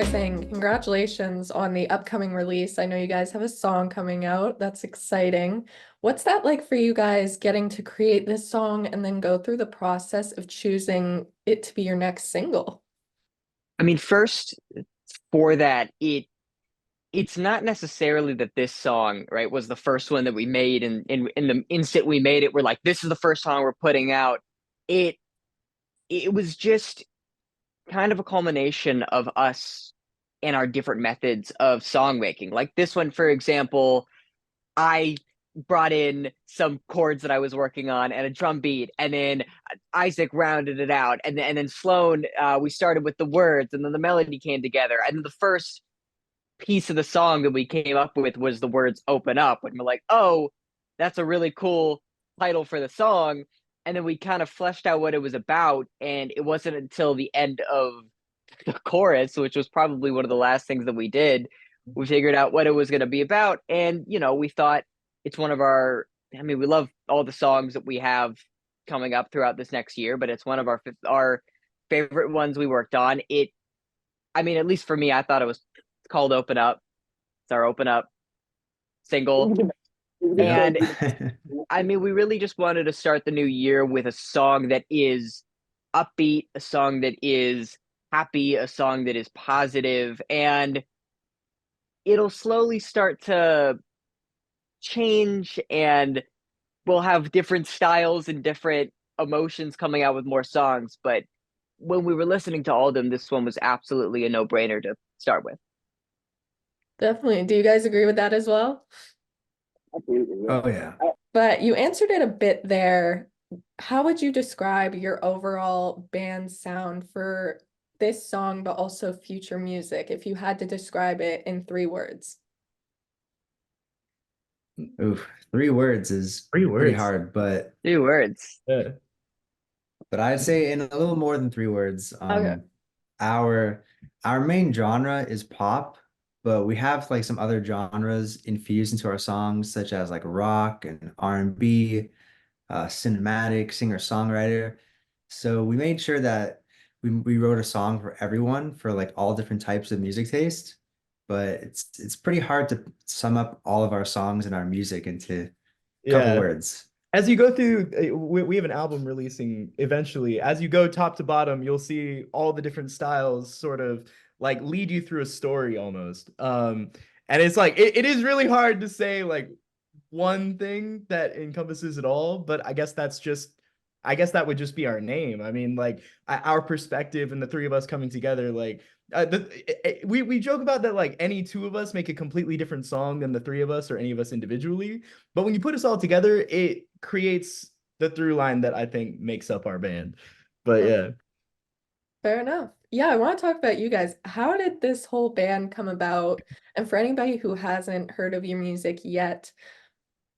by saying congratulations on the upcoming release. I know you guys have a song coming out. That's exciting. What's that like for you guys getting to create this song and then go through the process of choosing it to be your next single? I mean, first for that, it's not necessarily that this song, right, was the first one that we made, and in the instant we made it, we're like, this is the first song we're putting out. It it was just kind of a culmination of us and our different methods of song making. Like this one, for example, I brought in some chords that I was working on and a drum beat, and then Isaac rounded it out, and then Sloane, we started with the words, and then the melody came together, and then the first piece of the song that we came up with was the words "open up," and we're like, oh, that's a really cool title for the song. And then we kind of fleshed out what it was about, and it wasn't until the end of the chorus, which was probably one of the last things that we did, we figured out what it was going to be about. And we thought it's one of our, I mean, we love all the songs that we have coming up throughout this next year, but it's one of our favorite ones we worked on. I mean, at least for me, I thought it was called Open Up. It's our Open Up single. Yeah. And I mean, we really just wanted to start the new year with a song that is upbeat, a song that is happy, a song that is positive, and it'll slowly start to change, and we'll have different styles and different emotions coming out with more songs. But when we were listening to all of them, this one was absolutely a no-brainer to start with. Definitely. Do you guys agree with that as well? Absolutely, yeah. Oh yeah. But you answered it a bit there. How would you describe your overall band sound for this song, but also future music, if you had to describe it in 3 words? Oof. 3 words is Three pretty words. hard, but 2 words. Yeah. I'd say in a little more than 3 words. Okay. Our main genre is pop, but we have like some other genres infused into our songs, such as like rock and R&B, cinematic, singer-songwriter. So we made sure that we wrote a song for everyone for like all different types of music taste. But it's pretty hard to sum up all of our songs and our music into a couple Yeah. words. As you go through, we have an album releasing eventually. As you go top to bottom, you'll see all the different styles sort of like lead you through a story almost. And it's like it is really hard to say like one thing that encompasses it all, but I guess that would just be our name. I mean, like our perspective and the three of us coming together, like we joke about that, like any two of us make a completely different song than the three of us or any of us individually. But when you put us all together, it creates the through line that I think makes up our band. But yeah. Fair enough. Yeah, I want to talk about you guys. How did this whole band come about? And for anybody who hasn't heard of your music yet,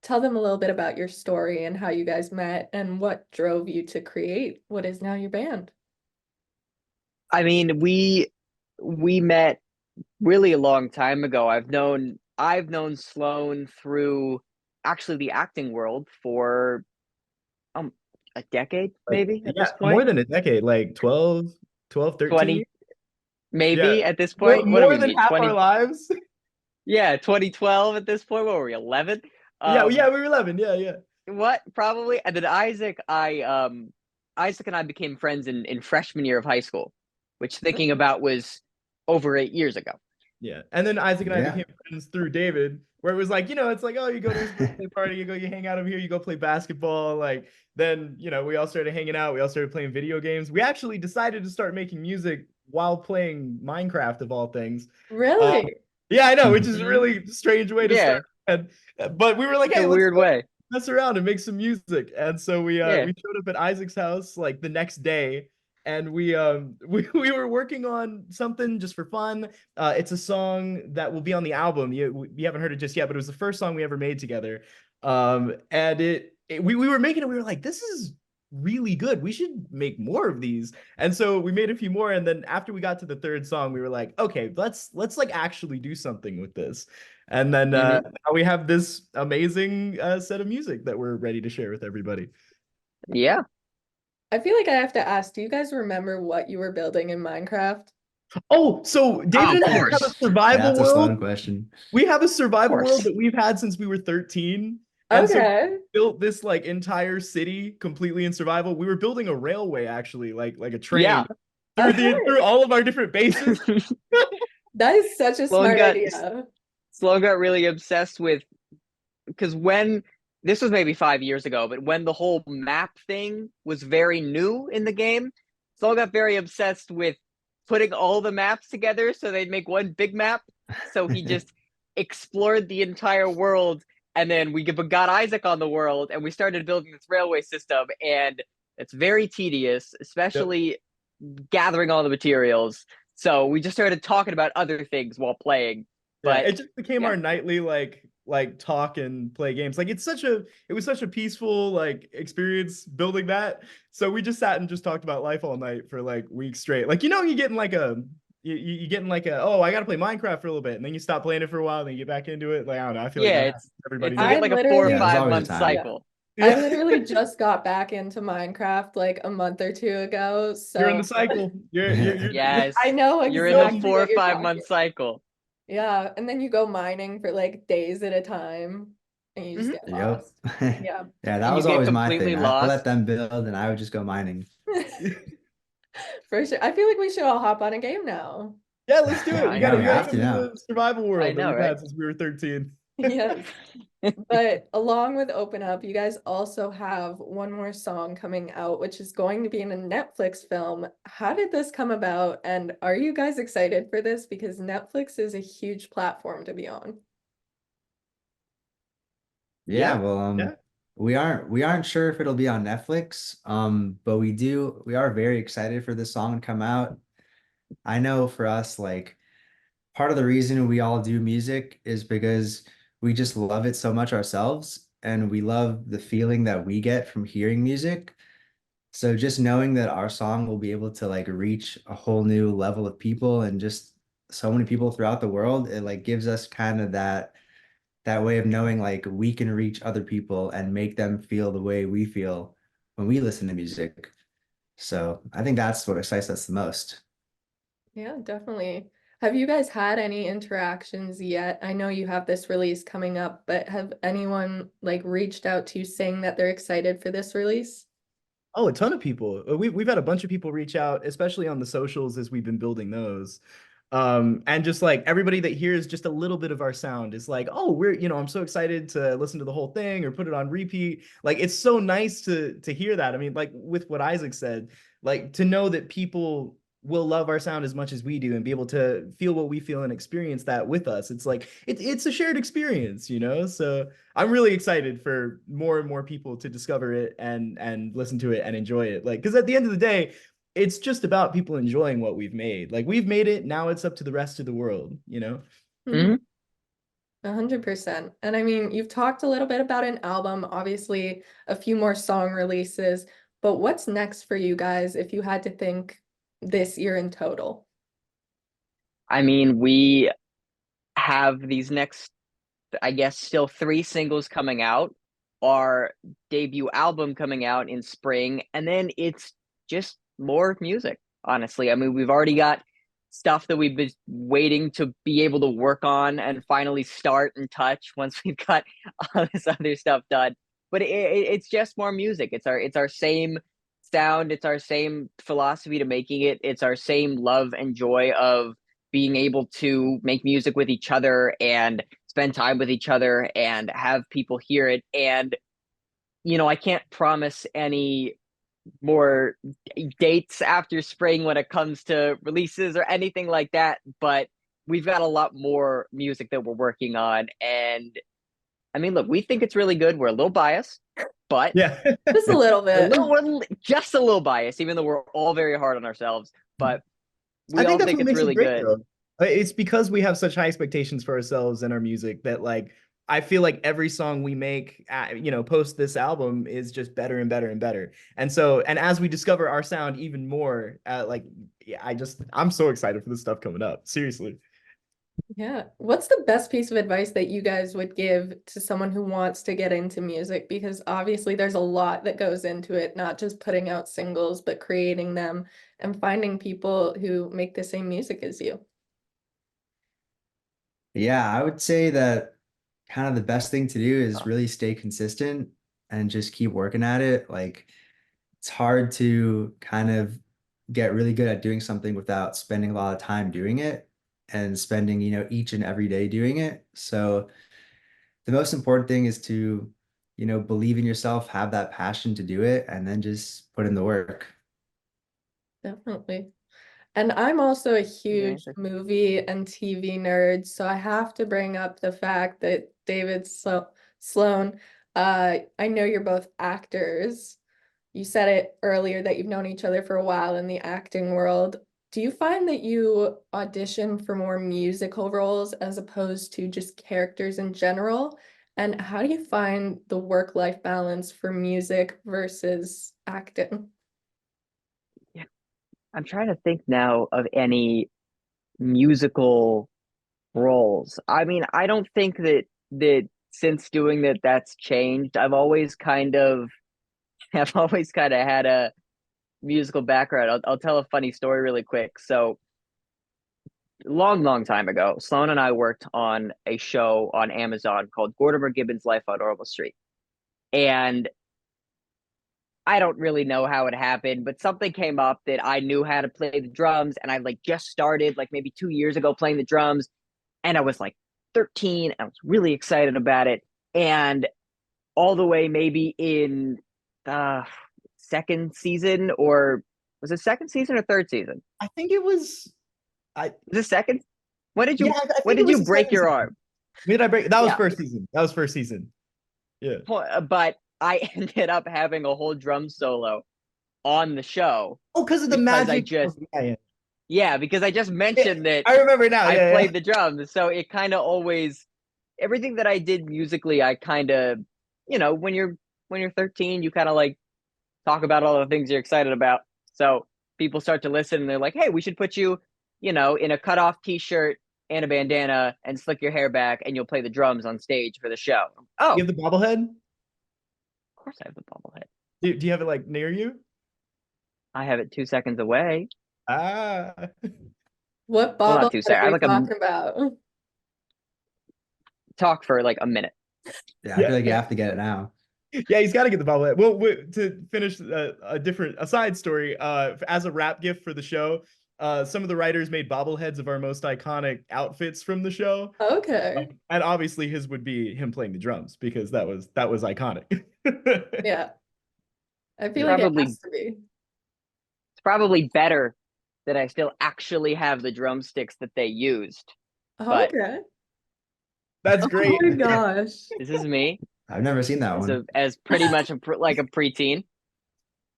tell them a little bit about your story and how you guys met and what drove you to create what is now your band. I mean, we met really a long time ago. I've known Sloane through actually the acting world for um a decade, Like, maybe at yeah, this more point. than a decade, like 12, 13 years. 20 Yeah. maybe at this More, point. What do more we than meet? half our 20, lives. yeah, 2012 at this point. What were we, 11? Yeah, yeah, we were 11. Yeah, yeah. What probably. And then Isaac and I became friends in freshman year of high school, which thinking about was over 8 years ago. Yeah. And then Isaac and I Yeah. became friends through David, where it was like, it's like, oh, you go to his birthday party, you hang out over here, you go play basketball. Like, then, we all started hanging out. We all started playing video games. We actually decided to start making music while playing Minecraft, of all things. Um, Really? yeah, I know, which is a Mhm. really strange way to Yeah, start. And, but we were like, in hey, a let's weird way. mess around and make some music. And so Yeah. we showed up at Isaac's house like the next day, and we were working on something just for fun. It's a song that will be on the album. You haven't heard it just yet, but it was the first song we ever made together. And we were making it. We were like, this is really good. We should make more of these. And so we made a few more. And then after we got to the third song, we were like, okay, let's like actually do something with this. And then Hmm. now we have this amazing set of music that we're ready to share with everybody. Yeah. I feel like I have to ask, do you guys remember what you were building in Minecraft? Oh, so David of and I have a course. survival That's a Sloane world. question. We have a Of survival world course. that we've had since we were 13. And so we Okay. built this like entire city completely in survival. We were building a railway actually, like a Yeah. train Okay. through all of our different bases. That is such a Sloan smart got idea. Sloan got really obsessed with because when this was maybe 5 years ago, but when the whole map thing was very new in the game, Sloan got very obsessed with putting all the maps together so they'd make one big map. So he just explored the entire world, and then we got Isaac on the world, and we started building this railway system, and it's very tedious, Yep. especially gathering all the materials. So we just started talking about other things while playing. Yeah, But it just became yeah, our nightly like talk and play games. Like it was such a peaceful like experience building that. So we just sat and just talked about life all night for like weeks straight. Like you get in like a you get in like a oh I gotta play Minecraft for a little bit and then you stop playing it for a while and then you get back into it. Like I don't know, I feel like yeah, that happens to everybody you now. I get like a 4 or Yeah, there's literally, five always a month time. yeah, cycle. I Yeah, literally just got back into Minecraft like a month or two ago. you're in So the cycle. I Yes, know you're in the exactly four or what you're five talking. month cycle. Yeah, and then you go mining for like days at a time and you just Hmm. get Yep. lost. Yeah. Yeah, that And you was get always my completely thing. I let lost. them build and I would just go mining. For sure. I feel like we should all hop on a game now. Yeah, let's do it. I Yeah, know, we You gotta have right? to come to now. the survival I world that know, we've right? had since we were 13. Yes. But along with Open Up, you guys also have one more song coming out, which is going to be in a Netflix film. How did this come about? And are you guys excited for this? Because Netflix is a huge platform to be on. Yeah, Yeah, well, yeah. we aren't sure if it'll be on Netflix. But we are very excited for this song to come out. I know for us, like part of the reason we all do music is because we just love it so much ourselves and we love the feeling that we get from hearing music. So just knowing that our song will be able to like reach a whole new level of people and just so many people throughout the world, it like gives us kind of that way of knowing like we can reach other people and make them feel the way we feel when we listen to music. So I think that's what excites us the most. Yeah, definitely. Have you guys had any interactions yet? I know you have this release coming up, but have anyone like reached out to you saying that they're excited for this release? Oh, a ton of people. We've had a bunch of people reach out, especially on the socials as we've been building those. And just like everybody that hears just a little bit of our sound is like, oh, I'm so excited to listen to the whole thing or put it on repeat. Like it's so nice to hear that. I mean, like with what Isaac said, like to know that people will love our sound as much as we do and be able to feel what we feel and experience that with us. It's like it's a shared experience, you know? So I'm really excited for more and more people to discover it and listen to it and enjoy it. Like, because at the end of the day, it's just about people enjoying what we've made. Like we've made it, now it's up to the rest of the world, you know? Mhm. Hmm. 100%. And I mean, you've talked a little bit about an album, obviously a few more song releases, but what's next for you guys if you had to think this year in total? I mean, we have these next, I guess, still three singles coming out, our debut album coming out in spring, and then it's just more music, honestly. I mean, we've already got stuff that we've been waiting to be able to work on and finally start and touch once we've got all this other stuff done. But it's just more music. It's our same sound, it's our same philosophy to making it, it's our same love and joy of being able to make music with each other and spend time with each other and have people hear it. And, I can't promise any more dates after spring when it comes to releases or anything like that, but we've got a lot more music that we're working on. And I mean, look, we think it's really good. We're a little biased, but Yeah. Just a little a bit. little, just a little biased, even though we're all very hard on ourselves. But I we think all that's think what it's makes it really great good. though. It's because we have such high expectations for ourselves and our music that like I feel like every song we make, post this album is just better and better and better. And so, and as we discover our sound even more, yeah, I'm so excited for this stuff coming up. Seriously. Yeah. What's the best piece of advice that you guys would give to someone who wants to get into music? Because obviously there's a lot that goes into it, not just putting out singles, but creating them and finding people who make the same music as you. Yeah, I would say that kind of the best thing to do is really stay consistent and just keep working at it. Like it's hard to kind of get really good at doing something without spending a lot of time doing it and spending, each and every day doing it. So the most important thing is to, believe in yourself, have that passion to do it, and then just put in the work. Definitely. And I'm also a huge Amazing. movie and TV nerd, so I have to bring up the fact that Sloane, I know you're both actors. You said it earlier that you've known each other for a while in the acting world. Do you find that you audition for more musical roles as opposed to just characters in general? And how do you find the work-life balance for music versus acting? Yeah. I'm trying to think now of any musical roles. I mean, I don't think that since doing that that's changed. I've always kind of had a musical background. I'll tell a funny story really quick. So long time ago, Sloan and I worked on a show on Amazon called Gordimer Gibbon's Life on Orville Street. And I don't really know how it happened, but something came up that I knew how to play the drums, and I like just started like maybe 2 years ago playing the drums, and I was like 13, and I was really excited about it. And all the way maybe in the second season, or was it second season or third season? I think it was. I Was it second? When did Yeah, you I when think it did was you the break second your season. arm? When did I break? That was Yeah, first season. That was first season. Yeah. but I ended up having a whole drum solo on the show Oh, because of the because I magic. just yeah, because I just Yeah, mentioned that I remember now. I Yeah, played the drums. So it kind of always everything that I did musically, I kind of, when you're 13, you kind of like talk about all the things you're excited about. So people start to listen and they're like, "Hey, we should put you, in a cutoff t-shirt and a bandana and slick your hair back and you'll play the drums on stage for the show." Oh, you have the bobblehead. of course I have the bobblehead. Do you have it like near you? I have it 2 seconds away. Ah. What Well, not bobblehead 2 seconds. are I we have like a talking about? talk for like a minute. Yeah, I Yeah. feel like you have to get it now. Yeah, he's got to get the bobblehead. Well, to finish a side story, as a wrap gift for the show, some of the writers made bobbleheads of our most iconic outfits from the show, Okay. and obviously his would be him playing the drums because that was iconic. Yeah. I It's feel like it probably has to be. it's probably better that I still actually have the drumsticks that they used. But Okay. That's Oh great. my gosh. this is me I've never seen that as one. pretty much like a preteen.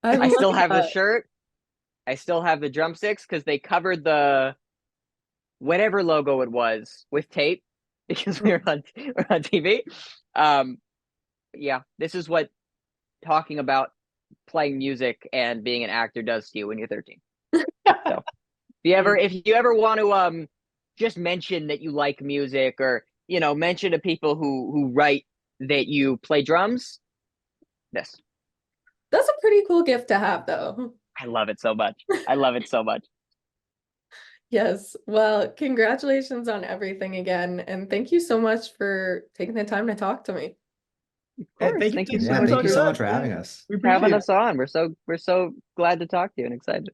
I I love still have the that. shirt. I still have the drumsticks because they covered the whatever logo it was with tape because we were on TV. Um, yeah, this is what talking about playing music and being an actor does to you when you're 13. So if you ever want to just mention that you like music, or mention to people who write that you play drums, this That's a pretty cool gift to have, though. I love it so much. I love it so much. Yes. Well, congratulations on everything again. And thank you so much for taking the time to talk to me. Of And course. thank you Thank you so so Yeah, for much thank you talking for so to much us. for Yeah, having us. we having appreciate it. us on. We're so glad to talk to you and excited.